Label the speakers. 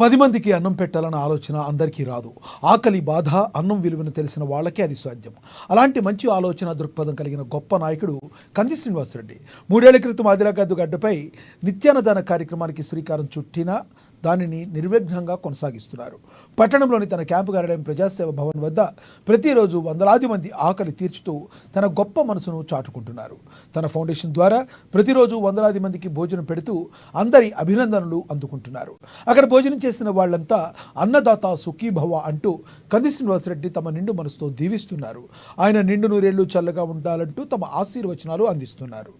Speaker 1: 10 మందికి అన్నం పెట్టాలన్న ఆలోచన అందరికీ రాదు. ఆకలి బాధ, అన్నం విలువను తెలిసిన వాళ్ళకే అది సాధ్యం. అలాంటి మంచి ఆలోచన దృక్పథం కలిగిన గొప్ప నాయకుడు కంది శ్రీనివాసరెడ్డి. 3 ఏళ్ల క్రితం ఆదిలాబాద్ గడ్డపై నిత్యాన్నదాన కార్యక్రమానికి శ్రీకారం చుట్టిన దానిని నిర్విఘ్నంగా కొనసాగిస్తున్నారు. పట్టణంలోని తన క్యాంపు కార్యాలయం ప్రజాసేవ భవన్ వద్ద ప్రతిరోజు వందలాది మంది ఆకలి తీర్చుతూ తన గొప్ప మనసును చాటుకుంటున్నారు. తన ఫౌండేషన్ ద్వారా ప్రతిరోజు వందలాది మందికి భోజనం పెడుతూ అందరి అభినందనలు అందుకుంటున్నారు. అక్కడ భోజనం చేసిన వాళ్ళంతా అన్నదాత సుఖీభవ అంటూ కంది శ్రీనివాసరెడ్డి తమ నిండు మనసుతో దీవిస్తున్నారు. ఆయన నిండు నూరేళ్లు చల్లగా ఉండాలంటూ తమ ఆశీర్వచనాలు అందిస్తున్నారు.